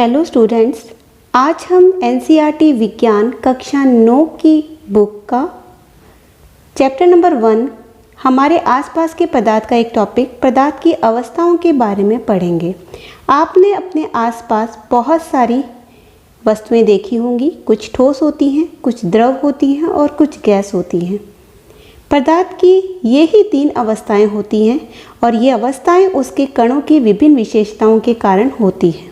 Hello students, आज हम NCERT विज्ञान कक्षा 9 की बुक का चैप्टर नंबर 1 हमारे आसपास के पदार्थ का एक टॉपिक पदार्थ की अवस्थाओं के बारे में पढ़ेंगे। आपने अपने आसपास बहुत सारी वस्तुएं देखी होंगी। कुछ ठोस होती हैं, कुछ द्रव होती हैं और कुछ गैस होती हैं। पदार्थ की यही 3 अवस्थाएं होती हैं और ये अवस्थाएं उसके कणों की विभिन्न विशेषताओं के कारण होती हैं।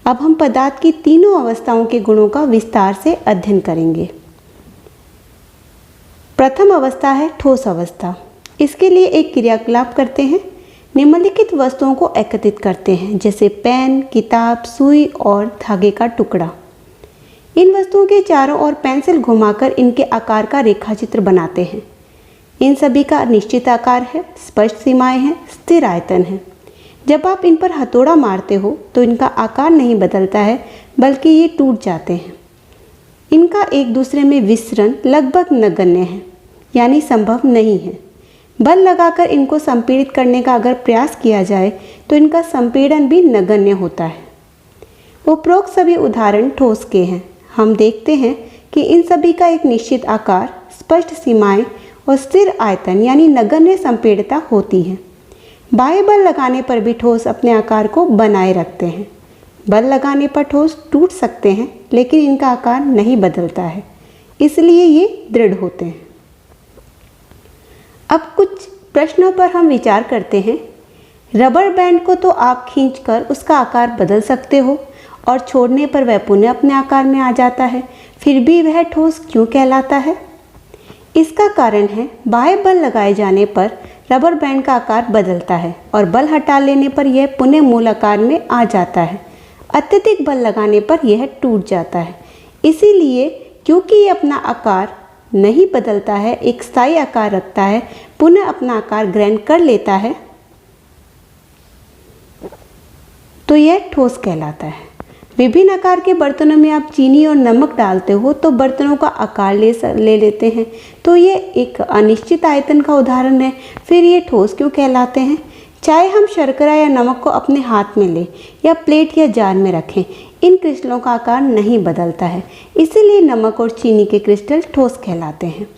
अब हम पदार्थ की तीनों अवस्थाओं के गुणों का विस्तार से अध्ययन करेंगे। प्रथम अवस्था है ठोस अवस्था। इसके लिए एक क्रियाकलाप करते हैं। निम्नलिखित वस्तुओं को एकत्रित करते हैं, जैसे पेन, किताब, सुई और धागे का टुकड़ा। इन वस्तुओं के चारों ओर पेंसिल घुमाकर इनके आकार का रेखाचित्र बनाते हैं। इन सभी का निश्चित आकार है, स्पष्ट सीमाएं हैं, स्थिर आयतन है। जब आप इन पर हथौड़ा मारते हो तो इनका आकार नहीं बदलता है, बल्कि ये टूट जाते हैं। इनका एक दूसरे में विसरण लगभग नगण्य है, यानी संभव नहीं है। बल लगाकर इनको संपीड़ित करने का अगर प्रयास किया जाए तो इनका संपीड़न भी नगण्य होता है। उपरोक्त सभी उदाहरण ठोस के हैं। हम देखते हैं कि इन सभी का एक निश्चित आकार, स्पष्ट सीमाएं और स्थिर आयतन यानी नगण्य संपीड़ितता होती है। बाह्य बल लगाने पर भी ठोस अपने आकार को बनाए रखते हैं। बल लगाने पर ठोस टूट सकते हैं, लेकिन इनका आकार नहीं बदलता है, इसलिए ये दृढ़ होते हैं। अब कुछ प्रश्नों पर हम विचार करते हैं। रबर बैंड को तो आप खींचकर उसका आकार बदल सकते हो और छोड़ने पर वह पुनः अपने आकार में आ जाता है, फिर भी वह ठोस क्यों कहलाता है? इसका कारण है बाह्य बल लगाए जाने पर रबर बैंड का आकार बदलता है और बल हटा लेने पर यह पुनः मूल आकार में आ जाता है। अत्यधिक बल लगाने पर यह टूट जाता है। इसीलिए क्योंकि ये अपना आकार नहीं बदलता है, एक स्थायी आकार रखता है, पुनः अपना आकार ग्रहण कर लेता है, तो यह ठोस कहलाता है। विभिन्न आकार के बर्तनों में आप चीनी और नमक डालते हो तो बर्तनों का आकार ले लेते हैं, तो ये एक अनिश्चित आयतन का उदाहरण है। फिर ये ठोस क्यों कहलाते हैं? चाहे हम शर्करा या नमक को अपने हाथ में लें या प्लेट या जार में रखें, इन क्रिस्टलों का आकार नहीं बदलता है, इसीलिए नमक और चीनी के क्रिस्टल ठोस कहलाते हैं।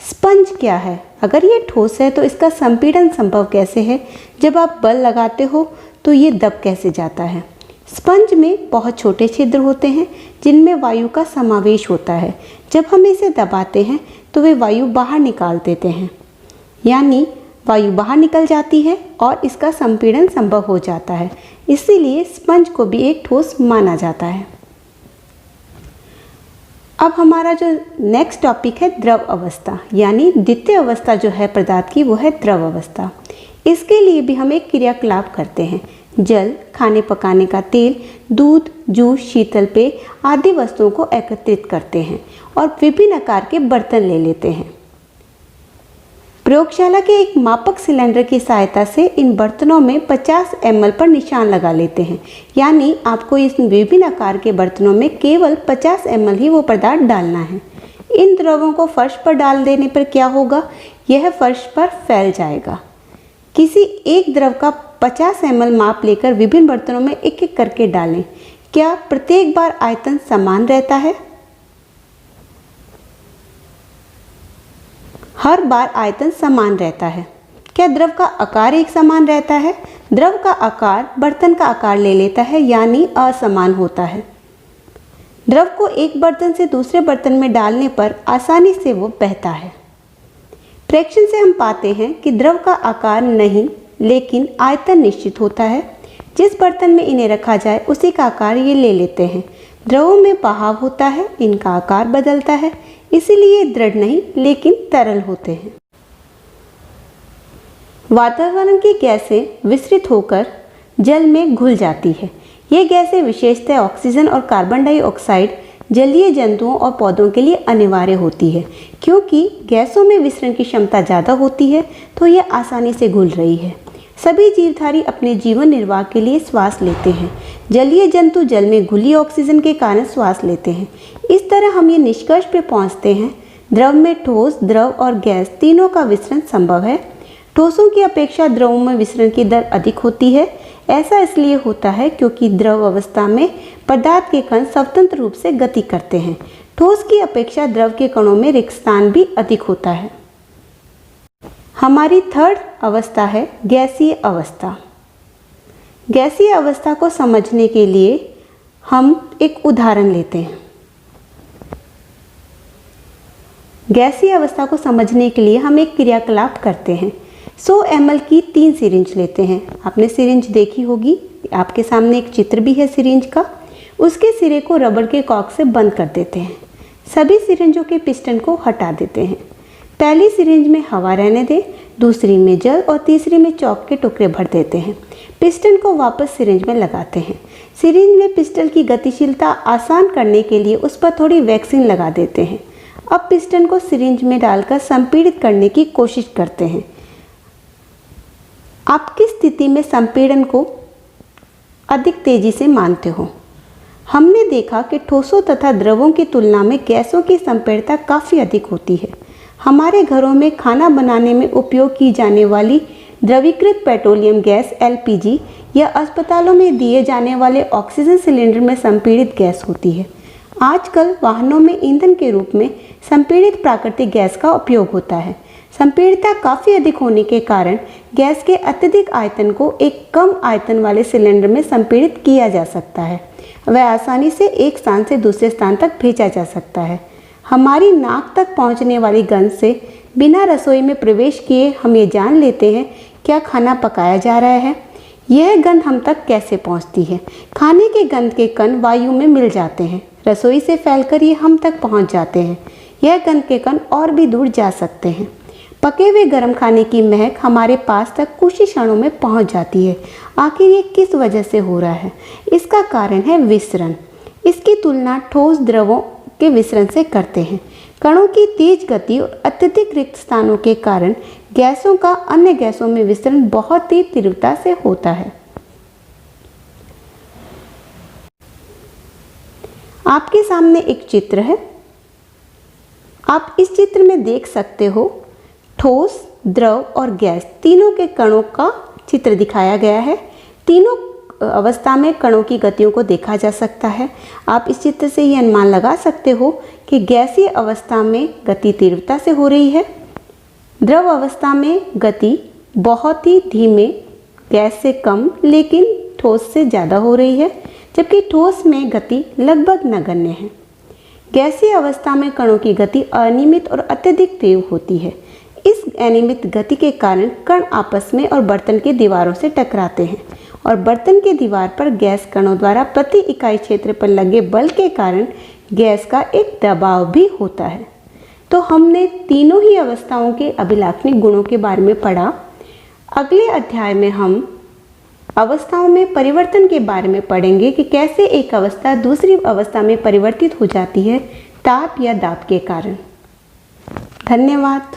स्पंज क्या है? अगर ये ठोस है तो इसका संपीड़न संभव कैसे है? जब आप बल लगाते हो तो ये दब कैसे जाता है? स्पंज में बहुत छोटे छिद्र होते हैं जिनमें वायु का समावेश होता है। जब हम इसे दबाते हैं तो वे वायु बाहर निकाल देते हैं, यानी वायु बाहर निकल जाती है और इसका संपीड़न संभव हो जाता है। इसीलिए स्पंज को भी एक ठोस माना जाता है। अब हमारा जो नेक्स्ट टॉपिक है द्रव अवस्था, यानी द्वितीय अवस्था जो है पदार्थ की, वो है द्रव अवस्था। इसके लिए भी हम एक क्रियाकलाप करते हैं। जल, खाने पकाने का तेल, दूध, जूस, शीतल पेय आदि वस्तुओं को एकत्रित करते हैं और विभिन्न आकार के बर्तन ले लेते हैं। प्रयोगशाला के एक मापक सिलेंडर की सहायता से इन बर्तनों में 50 ml पर निशान लगा लेते हैं, यानी आपको इस विभिन्न आकार के बर्तनों में केवल 50 ml ही वो पदार्थ डालना है। इन द्रवों को फर्श पर डाल देने पर क्या होगा? यह फर्श पर फैल जाएगा। किसी एक द्रव का 50 ml माप लेकर विभिन्न बर्तनों में एक एक करके डालें। क्या प्रत्येक बार आयतन समान रहता है? हर बार आयतन समान रहता है। क्या द्रव का आकार एक समान रहता है? द्रव का आकार बर्तन का आकार ले लेता है, यानी असमान होता है। द्रव को एक बर्तन से दूसरे बर्तन में डालने पर आसानी से वो बहता है। प्रेक्षण से हम पाते हैं कि द्रव का आकार नहीं, लेकिन आयतन निश्चित होता है। जिस बर्तन में इन्हें रखा जाए उसी का आकार ये ले लेते हैं। द्रवों में बहाव होता है, इनका आकार बदलता है, इसीलिए दृढ़ नहीं लेकिन तरल होते हैं। वातावरण की गैसें विसरित होकर जल में घुल जाती है। ये गैसें विशेषतः ऑक्सीजन और कार्बन डाइऑक्साइड जलीय जंतुओं और पौधों के लिए अनिवार्य होती है। क्योंकि गैसों में विसरण की क्षमता ज़्यादा होती है तो यह आसानी से घुल रही है। सभी जीवधारी अपने जीवन निर्वाह के लिए श्वास लेते हैं। जलीय जंतु जल में घुली ऑक्सीजन के कारण श्वास लेते हैं। इस तरह हम ये निष्कर्ष पे पहुंचते हैं, द्रव में ठोस, द्रव और गैस तीनों का विसरण संभव है। ठोसों की अपेक्षा द्रवों में विसरण की दर अधिक होती है। ऐसा इसलिए होता है क्योंकि द्रव अवस्था में पदार्थ के कण स्वतंत्र रूप से गति करते हैं। ठोस की अपेक्षा द्रव के कणों में रिक्त स्थान भी अधिक होता है। हमारी थर्ड अवस्था है गैसीय अवस्था। गैसीय अवस्था को समझने के लिए हम एक उदाहरण लेते हैं। गैसीय अवस्था को समझने के लिए हम एक क्रियाकलाप करते हैं। 100 ml की 3 सिरिंज लेते हैं। आपने सिरिंज देखी होगी, आपके सामने एक चित्र भी है सिरिंज का। उसके सिरे को रबड़ के कॉर्क से बंद कर देते हैं। सभी सिरिंजों के पिस्टन को हटा देते हैं। पहली सिरिंज में हवा रहने दें, दूसरी में जल और तीसरी में चॉक के टुकड़े भर देते हैं। पिस्टन को वापस सिरिंज में लगाते हैं। सिरिंज में पिस्टन की गतिशीलता आसान करने के लिए उस पर थोड़ी वैक्सीन लगा देते हैं। अब पिस्टन को सिरिंज में डालकर संपीड़ित करने की कोशिश करते हैं। आप किस स्थिति में संपीड़न को अधिक तेजी से मानते हो? हमने देखा कि ठोसों तथा द्रवों की तुलना में गैसों की संपीड़ितता काफ़ी अधिक होती है। हमारे घरों में खाना बनाने में उपयोग की जाने वाली द्रवीकृत पेट्रोलियम गैस LPG या अस्पतालों में दिए जाने वाले ऑक्सीजन सिलेंडर में संपीड़ित गैस होती है। आजकल वाहनों में ईंधन के रूप में संपीड़ित प्राकृतिक गैस का उपयोग होता है। संपीड़ितता काफ़ी अधिक होने के कारण गैस के अत्यधिक आयतन को एक कम आयतन वाले सिलेंडर में संपीड़ित किया जा सकता है। वह आसानी से एक स्थान से दूसरे स्थान तक भेजा जा सकता है। हमारी नाक तक पहुंचने वाली गंध से बिना रसोई में प्रवेश किए हम ये जान लेते हैं क्या खाना पकाया जा रहा है। यह गंध हम तक कैसे पहुंचती है? खाने के गंध के कण वायु में मिल जाते हैं। रसोई से फैलकर ये हम तक पहुंच जाते हैं। यह गंध के कण और भी दूर जा सकते हैं। पके हुए गर्म खाने की महक हमारे पास तक कुछ ही क्षणों में पहुंच जाती है। आखिर ये किस वजह से हो रहा है? इसका कारण है विसरण। इसकी तुलना ठोस द्रवों के विसरण से करते हैं। कणों की तेज गति और अत्यधिक रिक्त स्थानों के कारण गैसों का अन्य गैसों में विसरण बहुत तेज तीव्रता से होता है। आपके सामने एक चित्र है। आप इस चित्र में देख सकते हो ठोस, द्रव और गैस तीनों के कणों का चित्र दिखाया गया है। तीनों अवस्था में कणों की गतियों को देखा जा सकता है। आप इस चित्र से ये अनुमान लगा सकते हो कि गैसीय अवस्था में गति तीव्रता से हो रही है। द्रव अवस्था में गति बहुत ही धीमे, गैस से कम लेकिन ठोस से ज़्यादा हो रही है, जबकि ठोस में गति लगभग नगण्य है। गैसीय अवस्था में कणों की गति अनियमित और अत्यधिक तीव्र होती है। इस अनियमित गति के कारण कण आपस में और बर्तन की दीवारों से टकराते हैं और बर्तन की दीवार पर गैस कणों द्वारा प्रति इकाई क्षेत्र पर लगे बल के कारण गैस का एक दबाव भी होता है। तो हमने तीनों ही अवस्थाओं के अभिलाक्षणिक गुणों के बारे में पढ़ा। अगले अध्याय में हम अवस्थाओं में परिवर्तन के बारे में पढ़ेंगे कि कैसे एक अवस्था दूसरी अवस्था में परिवर्तित हो जाती है ताप या दाब के कारण। धन्यवाद।